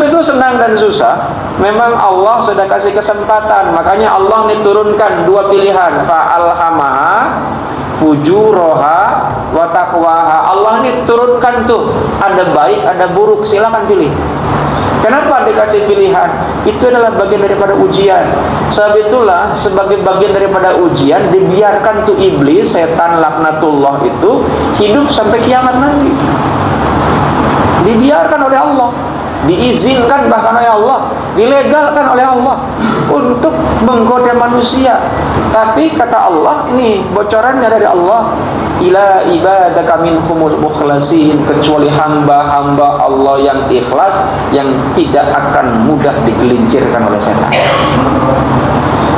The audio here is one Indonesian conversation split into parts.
itu senang dan susah, memang Allah sudah kasih kesempatan. Makanya Allah diturunkan dua pilihan, fa'alhamaha fujuraha wa taqwaha. Allah ini turunkan tuh, ada baik, ada buruk, silakan pilih. Kenapa dikasih pilihan? Itu adalah bagian daripada ujian. Sebab itulah sebagai bagian daripada ujian dibiarkan tuh iblis, setan laknatullah itu hidup sampai kiamat nanti. Dibiarkan oleh Allah, diizinkan bahkan oleh Allah, dilegalkan oleh Allah untuk menggoda manusia. Tapi kata Allah, ini bocorannya dari Allah, ila ibadaka minhumul mukhlasin, kecuali hamba-hamba Allah yang ikhlas, yang tidak akan mudah digelincirkan oleh setan.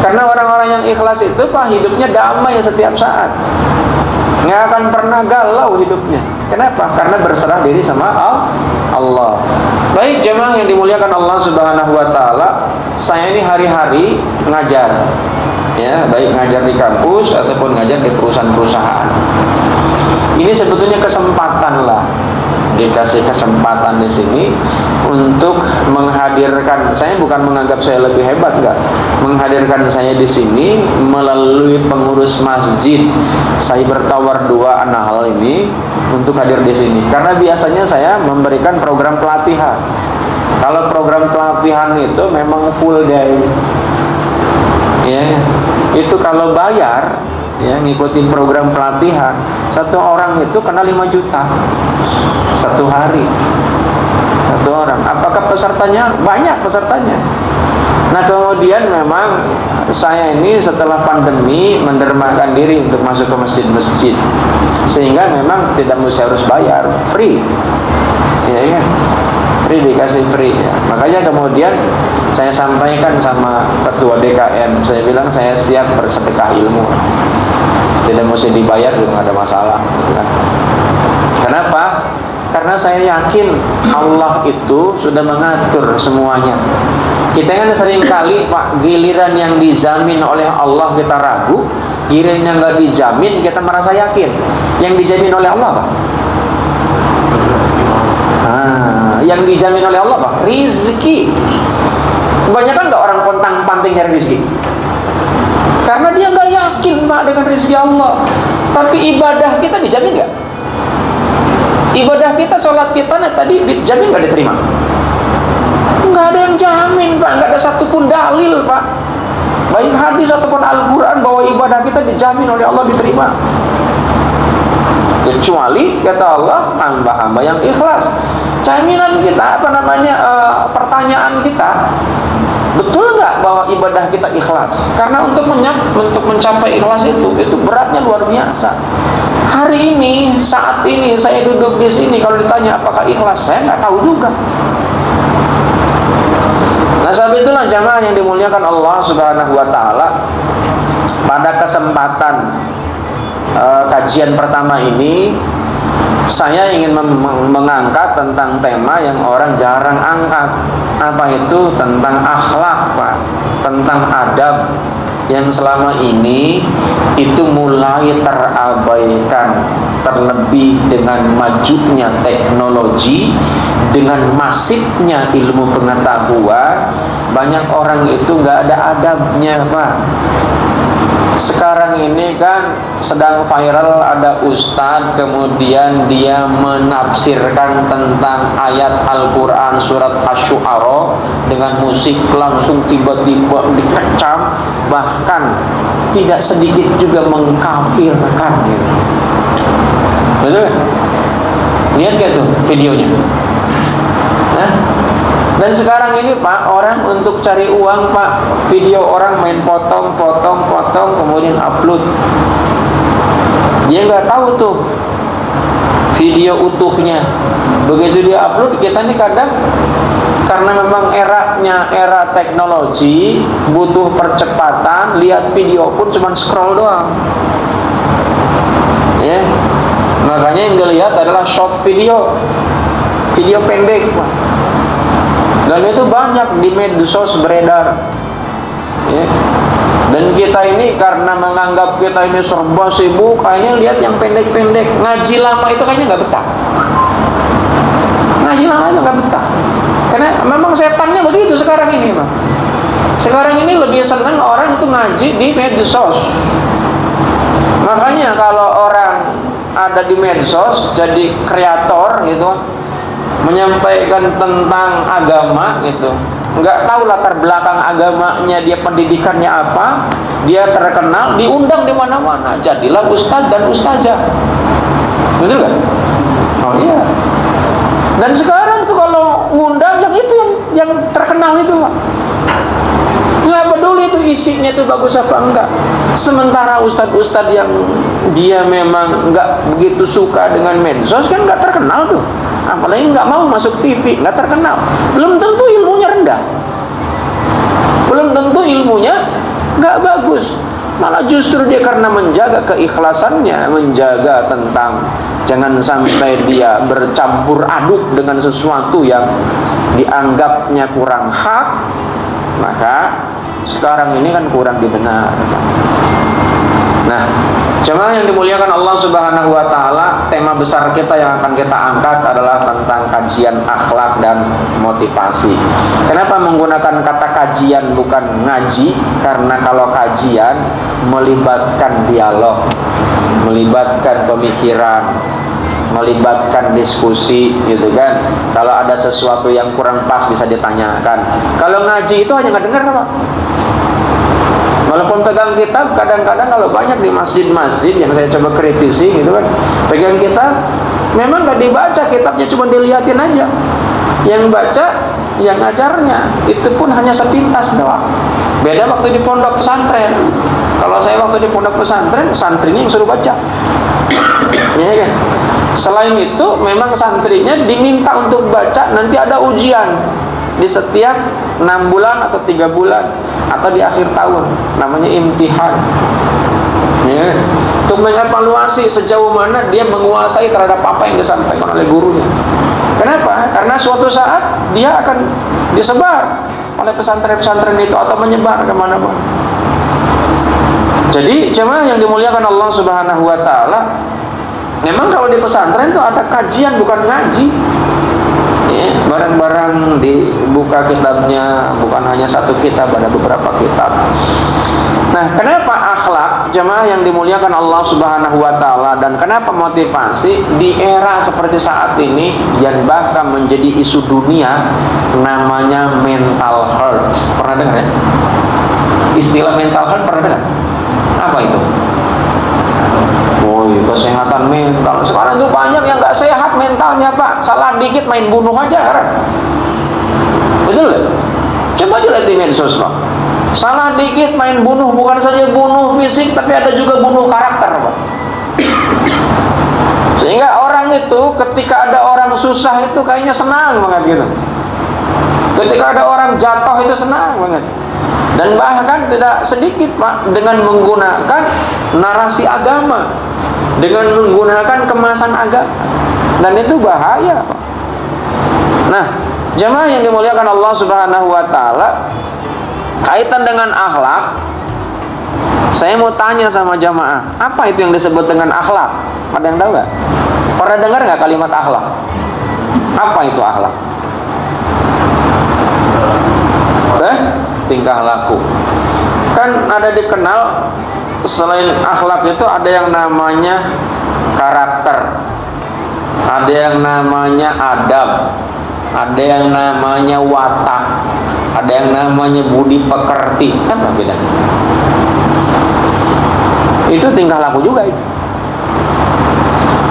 Karena orang-orang yang ikhlas itu Pak, hidupnya damai setiap saat, nggak akan pernah galau hidupnya. Kenapa? Karena berserah diri sama Allah. Baik jemaah yang dimuliakan Allah Subhanahu wa taala, saya ini hari-hari ngajar, ya, baik ngajar di kampus ataupun ngajar di perusahaan-perusahaan. Ini sebetulnya kesempatan lah, dikasih kesempatan di sini untuk menghadirkan. Saya bukan menganggap saya lebih hebat, enggak. Menghadirkan saya di sini melalui pengurus masjid. Saya bertawar dua hal ini untuk hadir di sini. Karena biasanya saya memberikan program pelatihan. Kalau program pelatihan itu memang full day, ya. Itu kalau bayar, ya, ngikutin program pelatihan, satu orang itu kena 5 juta satu hari, satu orang. Apakah pesertanya? Banyak pesertanya. Nah kemudian memang saya ini setelah pandemi mendermakan diri untuk masuk ke masjid-masjid, sehingga memang tidak mesti harus bayar, free, ya, free, dikasih free, ya. Makanya kemudian saya sampaikan sama ketua DKM, saya bilang saya siap bersedekah ilmu, tidak mesti dibayar juga ada masalah, gitu kan. Kenapa? Karena saya yakin Allah itu sudah mengatur semuanya. Kita kan sering kali Pak, giliran yang dijamin oleh Allah kita ragu, giliran yang nggak dijamin kita merasa yakin. Yang dijamin oleh Allah Pak, yang dijamin oleh Allah Pak, rizki. Kebanyakan nggak orang pontang-panting nyari rizki, karena dia nggak yakin Pak dengan rizki Allah. Tapi ibadah kita dijamin nggak? Ibadah kita, sholat kita tadi dijamin nggak diterima? Nggak ada yang jamin Pak, nggak ada satupun dalil Pak, baik hadis ataupun Al-Quran, bahwa ibadah kita dijamin oleh Allah diterima. Kecuali kata Allah, hamba-hamba yang ikhlas. Jaminan kita, pertanyaan kita, betul nggak bahwa ibadah kita ikhlas? Karena untuk mencapai ikhlas itu beratnya luar biasa. Hari ini, saat ini saya duduk di sini, kalau ditanya apakah ikhlas, saya nggak tahu juga. Nah, sebab itulah jamaah yang dimuliakan Allah Subhanahu wa taala, pada kesempatan kajian pertama ini saya ingin mengangkat tentang tema yang orang jarang angkat. Apa itu? Tentang akhlak Pak, tentang adab, yang selama ini itu mulai terabaikan. Terlebih dengan majunya teknologi, dengan masifnya ilmu pengetahuan, banyak orang itu nggak ada adabnya Pak. Sekarang ini kan sedang viral, ada ustadz kemudian dia menafsirkan tentang ayat Al-Quran surat Asy-Syu'ara dengan musik, langsung tiba-tiba dikecam, bahkan tidak sedikit juga mengkafirkan, gitu. Betul? Lihat gak tuh videonya? Nah, dan sekarang ini Pak, orang untuk cari uang Pak, video orang main potong, kemudian upload. Dia nggak tahu tuh video utuhnya. Begitu dia upload, kita nih kadang karena memang era teknologi, butuh percepatan, lihat video pun cuma scroll doang, ya. Makanya yang dilihat adalah short video pendek Pak. Dan itu banyak di medsos beredar, ya. Dan kita ini karena menganggap kita ini serba sibuk, kayaknya lihat yang pendek-pendek. Ngaji lama itu kayaknya nggak betah. Ngaji lama itu nggak betah. Karena memang setannya begitu sekarang ini, Bang. Sekarang ini lebih senang orang itu ngaji di medsos. Makanya kalau orang ada di medsos jadi kreator gitu, menyampaikan tentang agama gitu, nggak tahu latar belakang agamanya, dia pendidikannya apa, dia terkenal, diundang di mana-mana, jadilah ustadz dan ustazah. Betul nggak? Oh iya. Dan sekarang tuh kalau ngundang yang itu yang terkenal itu, Pak. Nggak peduli itu isinya itu bagus apa enggak. Sementara ustadz-ustadz yang dia memang nggak begitu suka dengan medsos kan nggak terkenal tuh. Apalagi nggak mau masuk TV, nggak terkenal. Belum tentu ilmunya rendah. Belum tentu ilmunya nggak bagus. Malah justru dia karena menjaga keikhlasannya, menjaga tentang jangan sampai dia bercampur aduk dengan sesuatu yang dianggapnya kurang hak, maka sekarang ini kan kurang didengar. Nah, jemaah yang dimuliakan Allah Subhanahu wa taala, tema besar kita yang akan kita angkat adalah tentang kajian akhlak dan motivasi. Kenapa menggunakan kata kajian bukan ngaji? Karena kalau kajian melibatkan dialog, melibatkan pemikiran, melibatkan diskusi gitu kan. Kalau ada sesuatu yang kurang pas bisa ditanyakan. Kalau ngaji itu hanya ngedengar, Pak. Walaupun pegang kitab, kadang-kadang kalau banyak di masjid-masjid yang saya coba kritisi gitu kan, pegang kitab, memang gak dibaca kitabnya, cuma dilihatin aja. Yang baca, yang ngajarnya, itu pun hanya sepintas doang. Beda waktu di pondok pesantren. Kalau saya waktu di pondok pesantren, santrinya yang suruh baca. Ya kan? Selain itu, memang santrinya diminta untuk baca, nanti ada ujian di setiap 6 bulan atau 3 bulan atau di akhir tahun, namanya imtihan ya, untuk mengevaluasi sejauh mana dia menguasai terhadap apa yang disampaikan oleh gurunya. Kenapa? Karena suatu saat dia akan disebar oleh pesantren-pesantren itu atau menyebar kemana-mana. Jadi jemaah yang dimuliakan Allah Subhanahu wa taala, memang kalau di pesantren itu ada kajian bukan ngaji. Ya, barang-barang dibuka kitabnya, bukan hanya satu kitab, ada beberapa kitab. Nah, kenapa akhlak jemaah yang dimuliakan Allah Subhanahu wa taala, dan kenapa motivasi di era seperti saat ini yang bahkan menjadi isu dunia, namanya mental health. Pernah dengar ya? Istilah mental health pernah dengar? Apa itu? Kesehatan mental. Sekarang tuh banyak yang nggak sehat mentalnya, Pak. Salah dikit main bunuh aja kan? Betul nggak? Coba aja lihat di medsos, Pak. Salah dikit main bunuh, bukan saja bunuh fisik, tapi ada juga bunuh karakter, Pak. Sehingga orang itu ketika ada orang susah itu kayaknya senang banget gitu. Ketika ada orang jatuh itu senang banget. Dan bahkan tidak sedikit, Pak, dengan menggunakan narasi agama, dengan menggunakan kemasan agama, dan itu bahaya, Pak. Nah, jemaah yang dimuliakan Allah Subhanahu wa taala, kaitan dengan akhlak, saya mau tanya sama jemaah, apa itu yang disebut dengan akhlak? Ada yang tahu nggak? Pernah dengar nggak kalimat akhlak? Apa itu akhlak? Tingkah laku. Kan ada dikenal, selain akhlak itu ada yang namanya karakter, ada yang namanya adab, ada yang namanya watak, ada yang namanya budi pekerti. Apa bedanya? Itu tingkah laku juga itu.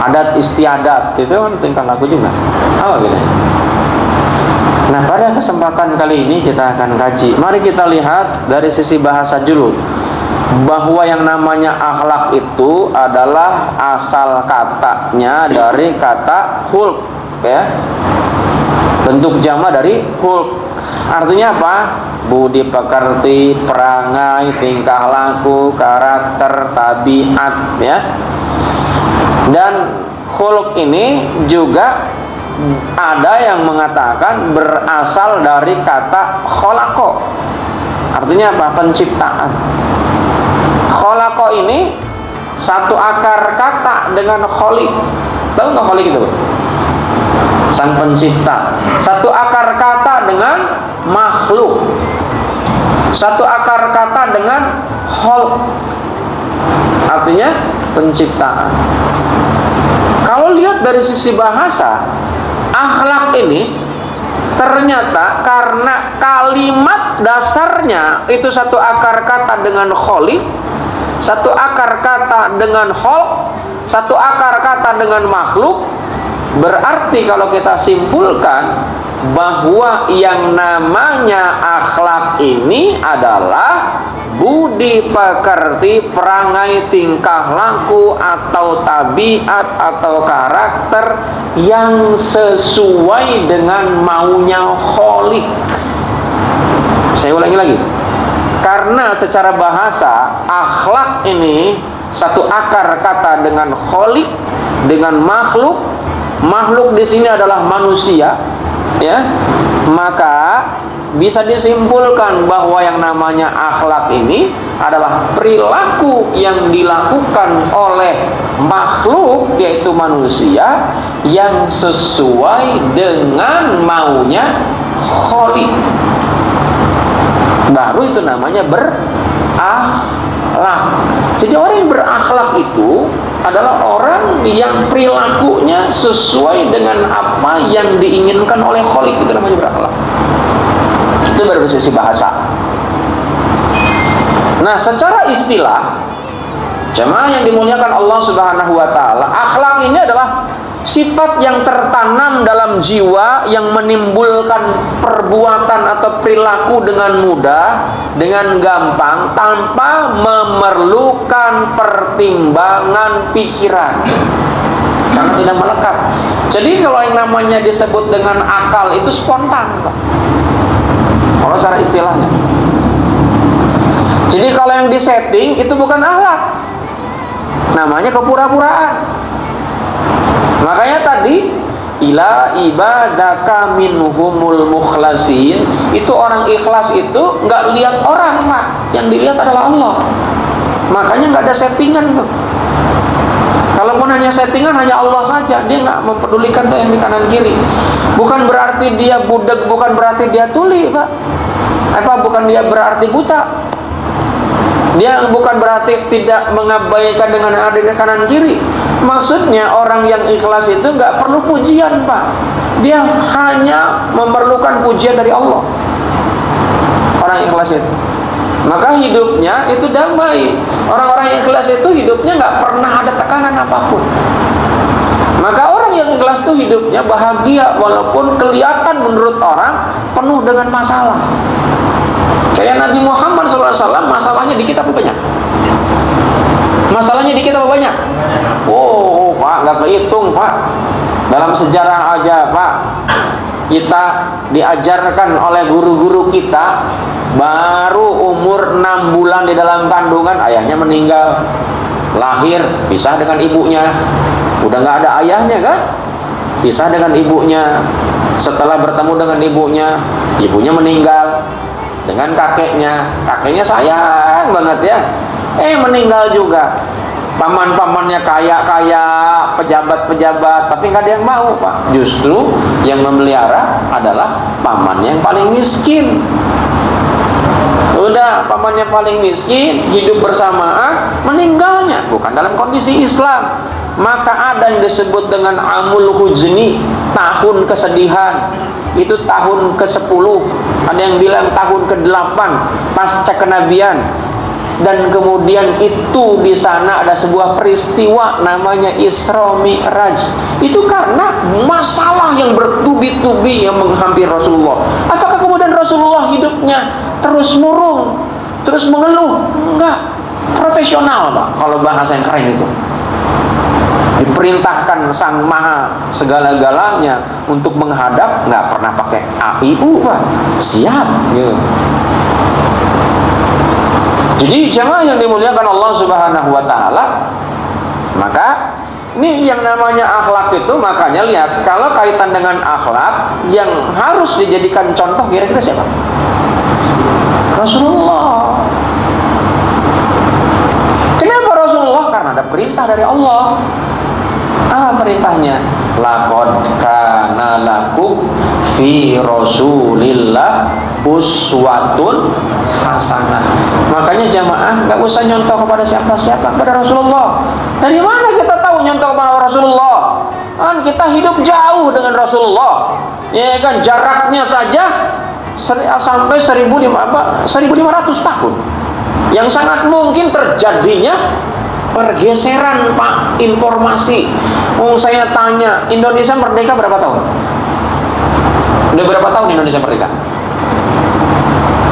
Adat istiadat itu kan tingkah laku juga. Apa bedanya? Nah, pada kesempatan kali ini kita akan kaji. Mari kita lihat dari sisi bahasa dulu, bahwa yang namanya akhlak itu adalah asal katanya dari kata khulq, ya. Bentuk jama dari khulq. Artinya apa? Budi pekerti, perangai, tingkah laku, karakter, tabiat, ya. Dan khulq ini juga ada yang mengatakan berasal dari kata kholako. Artinya apa? Penciptaan. Kholako ini satu akar kata dengan kholik. Tahu nggak kholik itu? Sang Pencipta. Satu akar kata dengan makhluk. Satu akar kata dengan khalq. Artinya penciptaan. Kalau lihat dari sisi bahasa, akhlak ini ternyata karena kalimat dasarnya itu satu akar kata dengan khaliq, satu akar kata dengan khalq, satu akar kata dengan makhluk. Berarti kalau kita simpulkan bahwa yang namanya akhlak ini adalah budi pekerti, perangai, tingkah laku atau tabiat atau karakter yang sesuai dengan maunya Khaliq. Saya ulangi lagi. Karena secara bahasa akhlak ini satu akar kata dengan Khaliq, dengan makhluk. Makhluk di sini adalah manusia, ya. Maka bisa disimpulkan bahwa yang namanya akhlak ini adalah perilaku yang dilakukan oleh makhluk, yaitu manusia, yang sesuai dengan maunya Khaliq. Baru itu namanya berakhlak. Jadi orang yang berakhlak itu adalah orang yang perilakunya sesuai dengan apa yang diinginkan oleh Khaliq. Itu namanya berakhlak. Itu baru dari sisi bahasa. Nah, secara istilah, jemaah yang dimuliakan Allah Subhanahu wa taala, akhlak ini adalah sifat yang tertanam dalam jiwa yang menimbulkan perbuatan atau perilaku dengan mudah, dengan gampang, tanpa memerlukan pertimbangan pikiran. Karena sudah melekat. Jadi kalau yang namanya disebut dengan akal itu spontan, Pak. Kalau secara istilahnya. Jadi kalau yang disetting itu bukan akhlak, namanya kepura-puraan. Makanya tadi ila ibadaka minhumul mukhlasin, itu orang ikhlas itu nggak lihat orang, Pak. Yang dilihat adalah Allah. Makanya nggak ada settingan tuh. Kalaupun hanya settingan, hanya Allah saja, dia nggak mempedulikan tuh yang di kanan kiri. Bukan berarti dia budak, bukan berarti dia tuli, Pak. Bukan dia berarti buta. Dia bukan berarti tidak mengabaikan dengan yang ada di kanan kiri. Maksudnya orang yang ikhlas itu nggak perlu pujian, Pak. Dia hanya memerlukan pujian dari Allah. Orang ikhlas itu, maka hidupnya itu damai. Orang-orang yang ikhlas itu hidupnya nggak pernah ada tekanan apapun. Maka orang yang ikhlas itu hidupnya bahagia, walaupun kelihatan menurut orang penuh dengan masalah. Kayak Nabi Muhammad SAW, masalahnya dikit apa banyak? Masalahnya dikit apa banyak? Oh, Pak, nggak kehitung, Pak. Dalam sejarah aja, Pak, kita diajarkan oleh guru-guru kita, baru umur 6 bulan di dalam kandungan, ayahnya meninggal. Lahir, pisah dengan ibunya. Udah nggak ada ayahnya, kan? Pisah dengan ibunya. Setelah bertemu dengan ibunya, ibunya meninggal. Dengan kakeknya sayang banget ya, meninggal juga. Paman-pamannya kaya-kaya, pejabat-pejabat, tapi nggak ada yang mau, Pak. Justru yang memelihara adalah pamannya yang paling miskin. Udah, pamannya paling miskin, hidup bersamaan, meninggalnya bukan dalam kondisi Islam. Maka ada yang disebut dengan amul huzni, tahun kesedihan. Itu tahun ke-10, ada yang bilang tahun ke-8 pasca kenabian. Dan kemudian itu di sana ada sebuah peristiwa namanya Isra Mi'raj. Itu karena masalah yang bertubi-tubi yang menghampiri Rasulullah. Apakah kemudian Rasulullah hidupnya terus murung, terus mengeluh? Enggak, profesional, Pak, kalau bahasa yang keren itu. Diperintahkan Sang Maha segala-galanya untuk menghadap, nggak pernah pakai AIU, Pak. Siap gitu. Jadi jamaah yang dimuliakan Allah Subhanahu wa taala, maka ini yang namanya akhlak itu, makanya lihat, kalau kaitan dengan akhlak yang harus dijadikan contoh kira-kira siapa? Rasulullah. Kenapa Rasulullah? Karena ada perintah dari Allah. Perintahnya laqad kana kana lakum fi Rasulillah uswatun hasanah. Makanya jamaah nggak usah nyontoh kepada siapa-siapa, kepada Rasulullah. Dari mana kita tahu nyontoh kepada Rasulullah? Kan kita hidup jauh dengan Rasulullah, ya kan, jaraknya saja sampai 1500 tahun, yang sangat mungkin terjadinya pergeseran, Pak, informasi. Saya tanya, Indonesia merdeka berapa tahun? Udah berapa tahun Indonesia merdeka?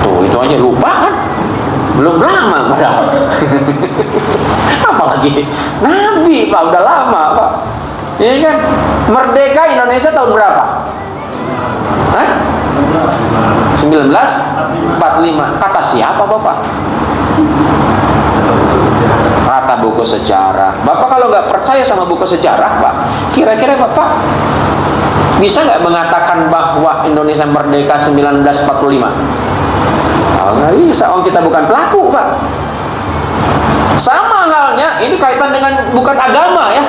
Tuh, itu aja lupa kan? Belum lama padahal. Apalagi Nabi, Pak, udah lama, Pak. Ini kan merdeka Indonesia tahun berapa? Hah? 1945. Kata siapa, Bapak? Kata buku sejarah. Bapak kalau nggak percaya sama buku sejarah, Pak, kira-kira Bapak bisa nggak mengatakan bahwa Indonesia merdeka 1945? Oh, nggak bisa. Oh, kita bukan pelaku, Pak. Sama halnya, ini kaitan dengan bukan agama ya,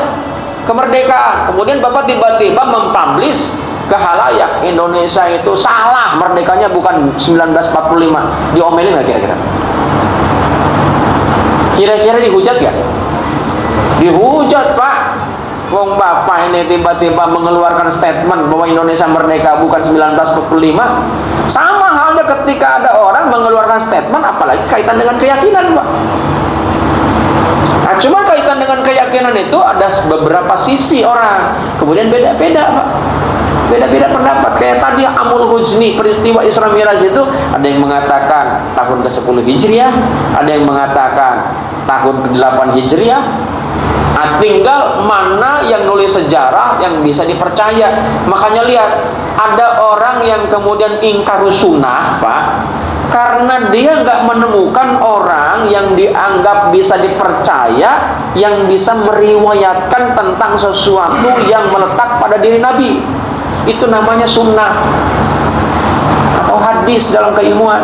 kemerdekaan. Kemudian Bapak tiba-tiba mempublish ke halayak Indonesia itu salah, merdekanya bukan 1945. Diomelin nggak kira-kira? Kira-kira dihujat gak? Dihujat, Pak. Wong Bapak ini tiba-tiba mengeluarkan statement bahwa Indonesia merdeka bukan 1945. Sama halnya ketika ada orang mengeluarkan statement, apalagi kaitan dengan keyakinan, Pak. Nah, cuma kaitan dengan keyakinan itu ada beberapa sisi orang, kemudian beda-beda, Pak. Beda-beda pendapat. Kayak tadi Amul Huzni, peristiwa Isra Mi'raj itu, ada yang mengatakan tahun ke-10 Hijriah, ada yang mengatakan tahun ke-8 Hijriah. Nah, tinggal mana yang nulis sejarah yang bisa dipercaya. Makanya lihat, ada orang yang kemudian ingkar sunnah, Pak, karena dia nggak menemukan orang yang dianggap bisa dipercaya, yang bisa meriwayatkan tentang sesuatu yang meletak pada diri Nabi. Itu namanya sunnah atau hadis dalam keilmuan.